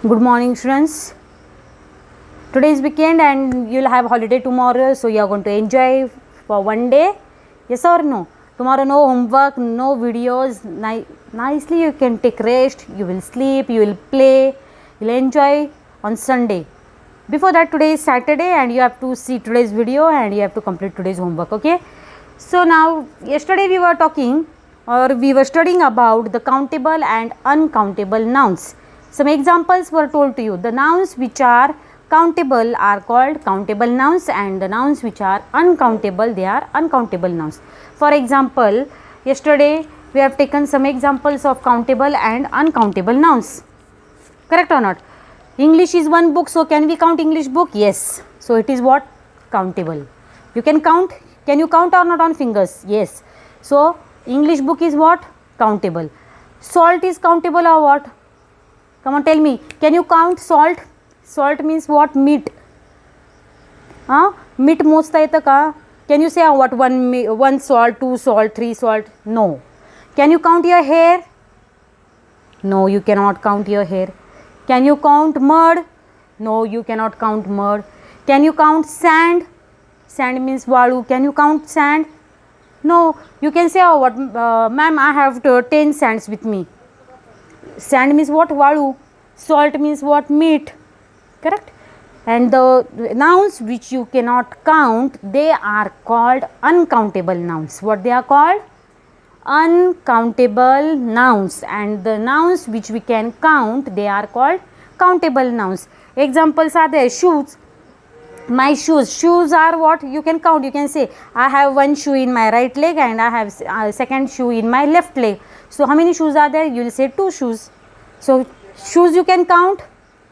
Good morning, students. Today is weekend and you'll have holiday tomorrow, so you are going to enjoy for one day. Yes or no? Tomorrow no homework, no videos. Nicely you can take rest. You will sleep. You will play. You'll enjoy on Sunday. Before that, today is Saturday and you have to see today's video and you have to complete today's homework. Okay. So now yesterday we were studying about the countable and uncountable nouns. Some examples were told to you. The nouns which are countable are called countable nouns and the nouns which are uncountable, they are uncountable nouns. For example, yesterday we have taken some examples of countable and uncountable nouns. Correct or not? English is one book, so can we count English book? Yes. So it is what? Countable. You can count. Can you count or not on fingers? Yes. So English book is what? Countable. Salt is countable or what? Come on, tell me. Can you count salt? Salt means what? Meat. Meat मोजता येतं का? Can you say what? One salt, two salt, three salt? No. Can you count your hair? No, you cannot count your hair. Can you count mud? No, you cannot count mud. Can you count sand? Sand means valu. Can you count sand? No. You can say what? Ma'am, I have 10 sands with me. Sand means what? Valu. Salt means what? Meat. Correct? And the nouns which you cannot count, they are called uncountable nouns. What they are called? Uncountable nouns. And the nouns which we can count, they are called countable nouns. Examples are there. Shoes. My shoes. Shoes are what? You can count. You can say, I have one shoe in my right leg and I have second shoe in my left leg. So how many shoes are there? You will say 2 shoes. So shoes you can count.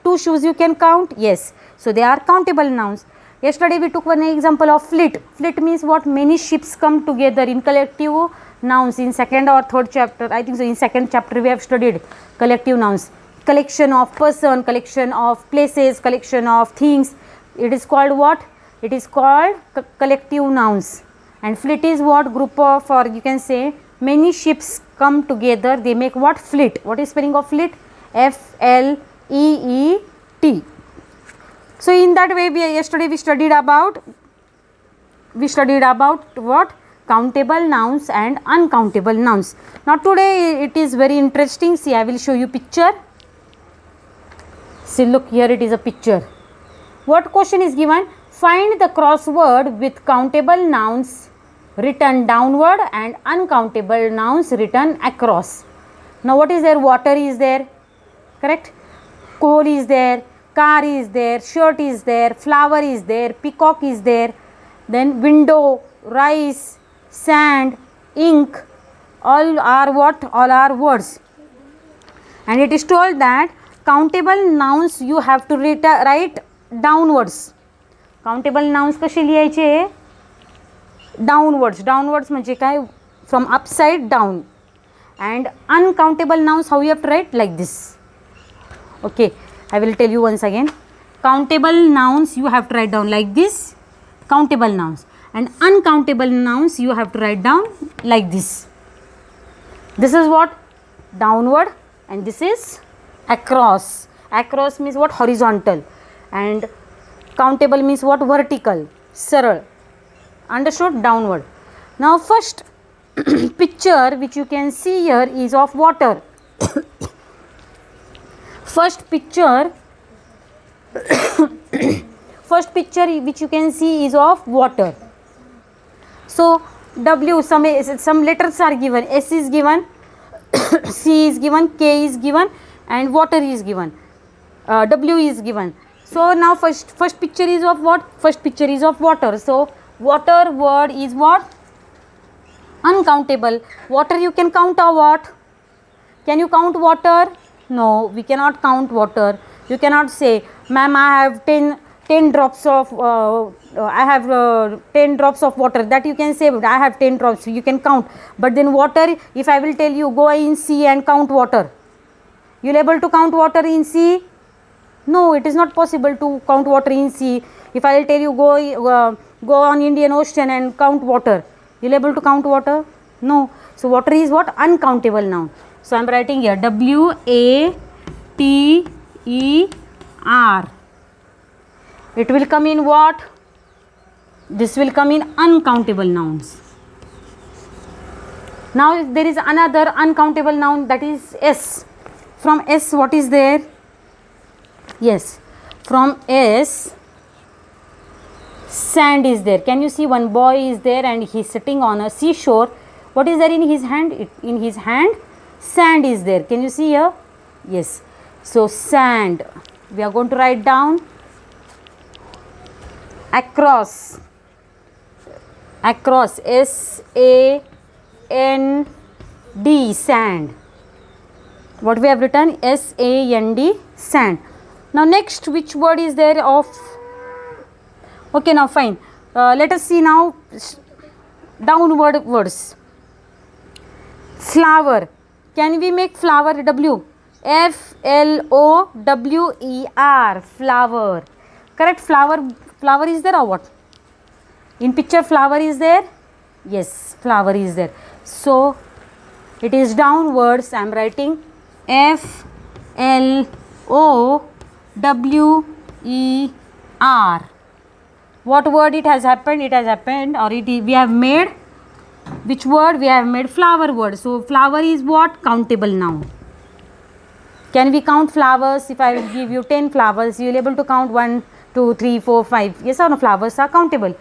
2 shoes you can count. Yes. So they are countable nouns. Yesterday we took one example of fleet. Fleet means what? Many ships come together in collective nouns. In second or third chapter, I think so, in second chapter we have studied collective nouns. Collection of person, collection of places, collection of things. It is called what? It is called collective nouns. And fleet is what? Group of, or you can say many ships come together. They make what? Fleet. What is spelling of fleet? F-L-E-E-T. So in that way, yesterday we studied about what? Countable nouns and uncountable nouns. Now today it is very interesting. See, I will show you picture. See, look here, it is a picture. What question is given? Find the crossword with countable nouns written downward and uncountable nouns written across. Now what is there? Water is there. Correct? Coal is there. Car is there. Shirt is there. Flower is there. Peacock is there. Then window, rice, sand, ink, all are what? All are words. And it is told that countable nouns you have to write downwards. Countable nouns कसे लिहायचे? Downwards. Downwards म्हणजे काय? From upside down. And uncountable nouns, how you have to write? Like this. Okay, I will tell you once again. Countable nouns you have to write down like this. Countable nouns. And uncountable nouns you have to write down like this. This is what? Downward, and this is across. Across means what? Horizontal. And countable means what? Vertical. Saral. Understood? Downward. Now first picture which you can see here is of water. First picture which you can see is of water. So W, some letters are given. S is given, C is given, K is given, and water is given. W is given. So now first picture is of what? First picture is of water. So water word is what? Uncountable. Water you can count or what? Can you count water? No, we cannot count water. You cannot say, ma'am, I have 10 drops of I have 10 drops of water. That you can say, I have 10 drops. You can count. But then water, if I will tell you, go in sea and count water, you will able to count water in sea? No, it is not possible to count water in sea. If I will tell you, go on Indian Ocean and count water, you will able to count water? No. So water is what? Uncountable noun. So I am writing here W-A-T-E-R. It will come in what? This will come in uncountable nouns. Now there is another uncountable noun, that is S. From S what is there? Yes, from S sand is there. Can you see one boy is there and he is sitting on a seashore. What is there in his hand? In his hand sand is there. Can you see here? Yes. So sand, we are going to write down across, S-A-N-D, sand. What we have written? S-A-N-D, sand. Now next, which word is there of? Okay, now fine. Let us see now downward words. Flower. Can we make flower? W. F-L-O-W-E-R, flower. Correct? Flower is there or what? In picture flower is there? Yes, flower is there. So it is downwards. I am writing F-L-O-W-E-R. What word it has happened? It has happened, or we have made, which word? We have made flower word. So flower is what? Countable noun. Can we count flowers? If I will give you 10 flowers, you will be able to count 1, 2, 3, 4, 5. Yes or no? Flowers are countable.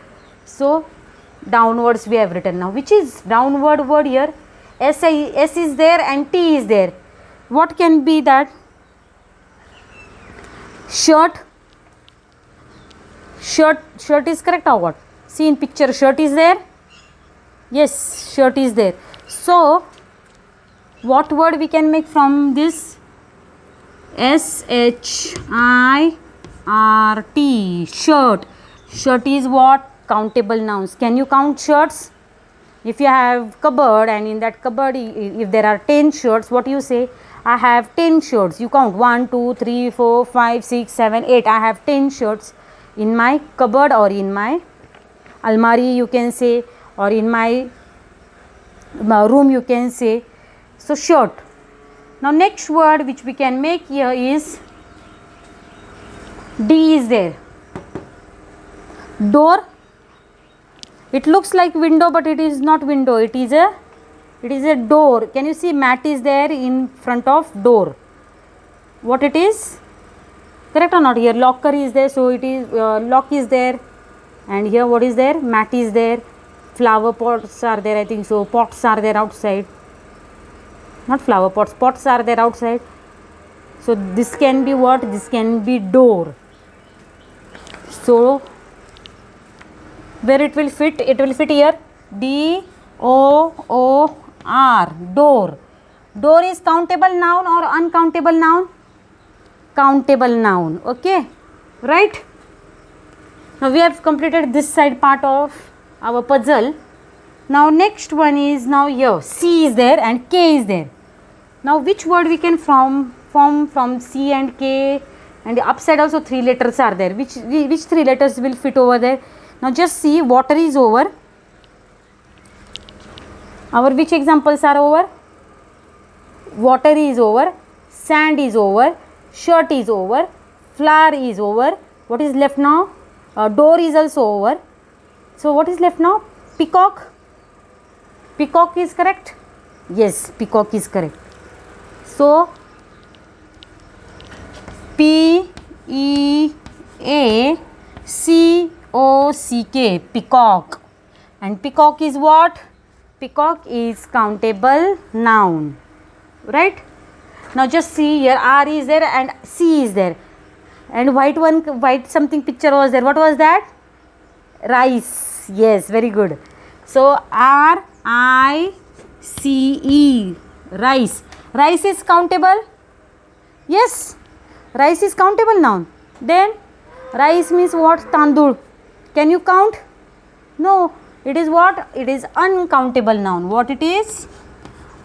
So downwards we have written. Now which is downward word here? S is there and T is there. What can be that? Shirt. Shirt is correct or what? See in picture, shirt is there. Yes, shirt is there. So what word we can make from this? S-H-I-R-T, shirt. Shirt is what? Countable nouns. Can you count shirts? If you have cupboard and in that cupboard if there are 10 shirts, what you say? I have 10 shirts. You count 1, 2, 3, 4, 5, 6, 7, 8. I have 10 shirts in my cupboard or in my almari you can say, or in my room you can say. So shirt. Now next word which we can make here is D is there. Door. It looks like window but it is not window. It is a door. Can you see mat is there in front of door? What it is? Correct or not? Here locker is there, so it is lock is there, and here what is there? Mat is there. Flower pots are there, I think so. Pots are there outside. Not flower pots, pots are there outside. So this can be what? This can be door. So where it will fit? It will fit here. D-O-O-R, door. Door is countable noun or uncountable noun? Countable noun. Okay, right? Now we have completed this side part of our puzzle. Now next one is, now here C is there and K is there. Now which word we can form from C and K, and the upside also 3 letters are there. Which 3 letters will fit over there? Now just see, water is over. Our which examples are over? Water is over, sand is over, shirt is over, flower is over. What is left now? Door is also over. So what is left now? Peacock. Peacock is correct? Yes, peacock is correct. So P-E-A-C-O-C-K, peacock. And peacock is what? Peacock is countable noun. Right? Now just see here, R is there and C is there. And white something picture was there. What was that? Rice. Yes, very good. So R-I-C-E, rice. Rice is countable? Yes, rice is countable noun. Then rice means what? Tandoor. Can you count? No, it is what? It is uncountable noun. What it is?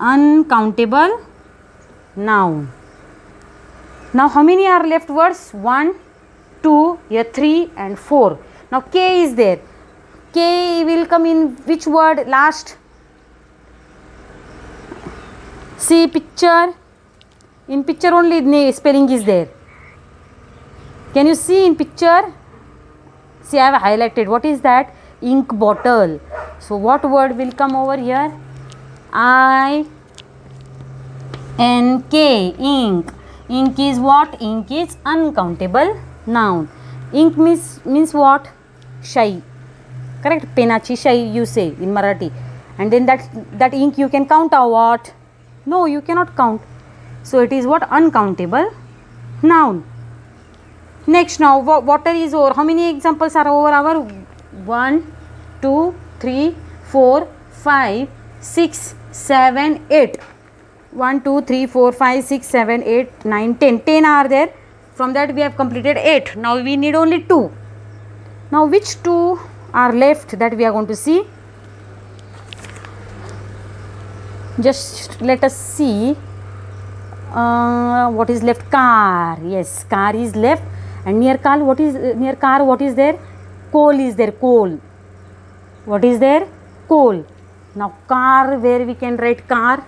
Uncountable noun. Now how many are left words? 1, 2, here 3 and 4. Now K is there. K will come in which word last? See picture. In picture only spelling is there. Can you see in picture? See, I have highlighted. What is that? Ink bottle. So what word will come over here? INK, ink. Ink is what? Ink is uncountable noun. Ink means what? Shai. Correct? Penachi shai you say in Marathi. And then that ink you can count or what? No, you cannot count. So it is what? Uncountable noun. Next, now water is over. How many examples are over our? 1, 2, 3, 4, 5, 6, 7, 8. 1, 2, 3, 4, 5, 6, 7, 8, 9, 10. 10 are there. From that we have completed 8. Now we need only 2. Now which 2 are left that we are going to see? Just let us see. What is left? Car. Yes, car is left. And near car, what is there? Coal is there. Coal. What is there? Coal. Now car, where we can write car?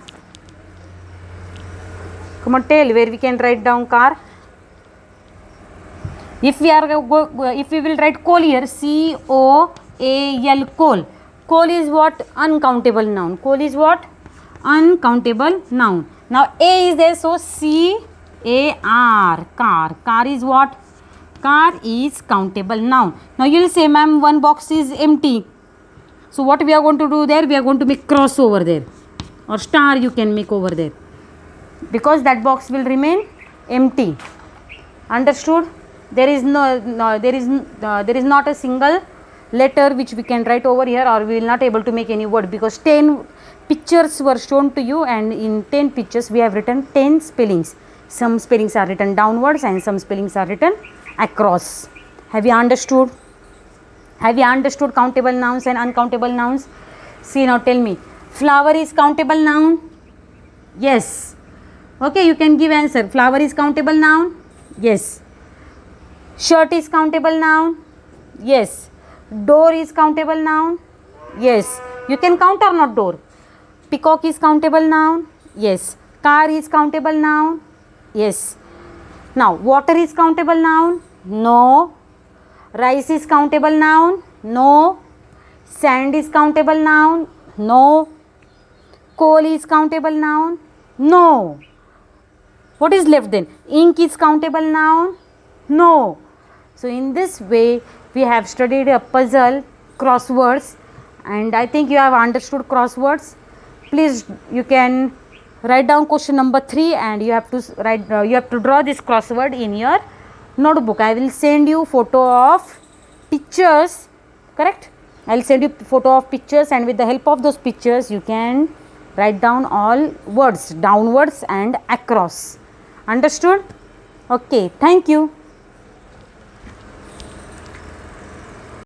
Come on, tell where we can write down car. If we will write coal here, COAL, coal. Coal is what? Uncountable noun. Coal is what? Uncountable noun. Now A is there, so CAR, car. Car is what? Car is countable noun. Now you will say, ma'am, one box is empty. So what we are going to do there? We are going to make cross over there, or star you can make over there, because that box will remain empty. Understood? There is not a single letter which we can write over here, or we will not able to make any word, because 10 pictures were shown to you, and in 10 pictures we have written 10 spellings. Some spellings are written downwards and some spellings are written across. Have you understood? Have you understood countable nouns and uncountable nouns? See, now tell me, flower is countable noun? Yes. Okay, you can give answer. Flower is countable noun? Yes. Shirt is countable noun? Yes. Door is countable noun? Yes. You can count or not door? Peacock is countable noun? Yes. Car is countable noun? Yes. Now, water is countable noun? No. Rice is countable noun? No. Sand is countable noun? No. Coal is countable noun? No. What is left then? Ink is countable noun? No. So in this way we have studied a puzzle, crosswords, and I think you have understood crosswords. Please, you can write down question number 3, and you have to draw this crossword in your notebook. I will send you photo of pictures, correct? I will send you photo of pictures, and with the help of those pictures you can write down all words downwards and across. Understood? Okay, thank you.